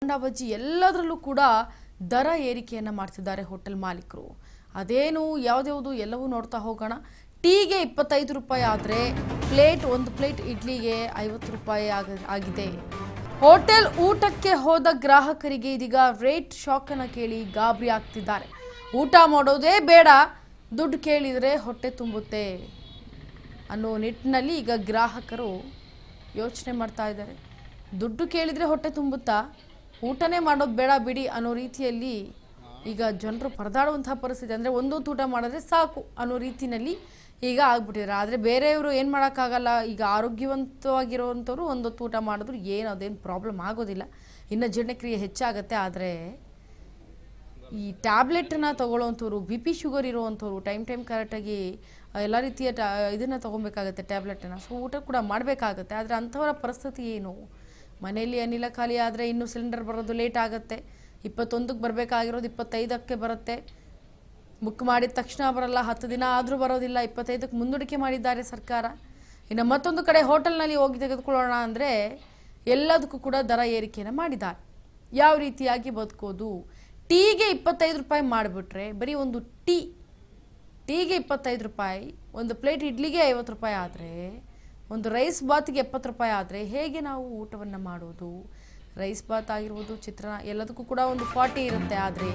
ಬೋಂಡಾ ಬಜ್ಜಿ ಎಲ್ಲದರಲ್ಲೂ ಕೂಡ ದರ ಏರಿಕೆಯನ್ನು ಮಾಡ್ತಿದ್ದಾರೆ ಹೋಟೆಲ್ ಮಾಲೀಕರು. ಅದೇನು ಯಾವ್ದು ಎಲ್ಲವೂ ನೋಡ್ತಾ ಹೋಗೋಣ. ಟೀಗೆ 25 ರೂಪಾಯಿ ಆದರೆ ಒಂದು ಪ್ಲೇಟ್ ಇಡ್ಲಿಗೆ 50 ರೂಪಾಯಿ ಆಗಿದೆ. ಹೋಟೆಲ್ ಊಟಕ್ಕೆ ಹೋದ ಗ್ರಾಹಕರಿಗೆ ಇದೀಗ ರೇಟ್ ಶಾಕ್ ಅನ್ನು ಕೇಳಿ ಗಾಬರಿ ಆಗ್ತಿದ್ದಾರೆ. ಊಟ ಮಾಡೋದೇ ಬೇಡ, ದುಡ್ಡು ಕೇಳಿದರೆ ಹೊಟ್ಟೆ ತುಂಬುತ್ತೆ ಅನ್ನೋ ನಿಟ್ಟಿನಲ್ಲಿ ಈಗ ಗ್ರಾಹಕರು ಯೋಚನೆ ಮಾಡ್ತಾ ಇದ್ದಾರೆ. ದುಡ್ಡು ಕೇಳಿದರೆ ಹೊಟ್ಟೆ ತುಂಬುತ್ತಾ, ಊಟನೇ ಮಾಡೋದು ಬೇಡ ಬಿಡಿ ಅನ್ನೋ ರೀತಿಯಲ್ಲಿ ಈಗ ಜನರು ಪರದಾಡುವಂತಹ ಪರಿಸ್ಥಿತಿ. ಅಂದರೆ ಒಂದೊತ್ತು ಊಟ ಮಾಡಿದ್ರೆ ಸಾಕು ಅನ್ನೋ ರೀತಿಯಲ್ಲಿ ಈಗ ಆಗ್ಬಿಟ್ಟಿದ್ದಾರೆ. ಆದರೆ ಬೇರೆಯವರು ಏನು ಮಾಡೋಕ್ಕಾಗಲ್ಲ. ಈಗ ಆರೋಗ್ಯವಂತವಾಗಿರುವಂಥವ್ರು ಒಂದೊತ್ತು ಊಟ ಮಾಡಿದ್ರು ಅದೇನು ಪ್ರಾಬ್ಲಮ್ ಆಗೋದಿಲ್ಲ. ಇನ್ನು ಜೀರ್ಣಕ್ರಿಯೆ ಹೆಚ್ಚಾಗುತ್ತೆ. ಆದರೆ ಈ ಟ್ಯಾಬ್ಲೆಟನ್ನು ತೊಗೊಳ್ಳೋವಂಥವ್ರು, BP ಶುಗರ್ ಇರುವಂಥವ್ರು ಟೈಮ್ ಕರೆಕ್ಟಾಗಿ ಎಲ್ಲ ರೀತಿಯ ಇದನ್ನು ತೊಗೊಬೇಕಾಗತ್ತೆ, ಟ್ಯಾಬ್ಲೆಟನ್ನು. ಸೊ ಊಟ ಕೂಡ ಮಾಡಬೇಕಾಗತ್ತೆ. ಆದರೆ ಅಂಥವರ ಪರಿಸ್ಥಿತಿ ಏನು? ಮನೆಯಲ್ಲಿ ಅನಿಲ ಖಾಲಿ ಆದರೆ ಇನ್ನು ಸಿಲಿಂಡರ್ ಬರೋದು ಲೇಟ್ ಆಗುತ್ತೆ. 21ಕ್ಕೆ ಬರಬೇಕಾಗಿರೋದು 25ಕ್ಕೆ ಬರುತ್ತೆ. ಬುಕ್ ಮಾಡಿದ ತಕ್ಷಣ ಬರಲ್ಲ, 10 ದಿನ ಆದರೂ ಬರೋದಿಲ್ಲ. 25ಕ್ಕೆ ಮುಂದೂಡಿಕೆ ಮಾಡಿದ್ದಾರೆ ಸರ್ಕಾರ. ಇನ್ನು ಮತ್ತೊಂದು ಕಡೆ ಹೋಟೆಲ್ನಲ್ಲಿ ಹೋಗಿ ತೆಗೆದುಕೊಳ್ಳೋಣ ಅಂದರೆ ಎಲ್ಲದಕ್ಕೂ ಕೂಡ ದರ ಏರಿಕೆಯನ್ನು ಮಾಡಿದ್ದಾರೆ. ಯಾವ ರೀತಿಯಾಗಿ ಬದುಕೋದು? ಟೀಗೆ 25 ರೂಪಾಯಿ ಮಾಡಿಬಿಟ್ರೆ, ಬರೀ ಒಂದು ಟೀಗೆ 25 ರೂಪಾಯಿ, ಒಂದು ಪ್ಲೇಟ್ ಇಡ್ಲಿಗೆ 50 ರೂಪಾಯಿ ಆದರೆ, ಒಂದು ರೈಸ್ ಬಾತ್ಗೆ 70 ರೂಪಾಯಿ ಆದರೆ ಹೇಗೆ ನಾವು ಊಟವನ್ನು ಮಾಡೋದು? ರೈಸ್ ಬಾತ್ ಆಗಿರ್ಬೋದು, ಚಿತ್ರಾನ್ನ ಎಲ್ಲದಕ್ಕೂ ಕೂಡ ಒಂದು 40 ಇರುತ್ತೆ. ಆದರೆ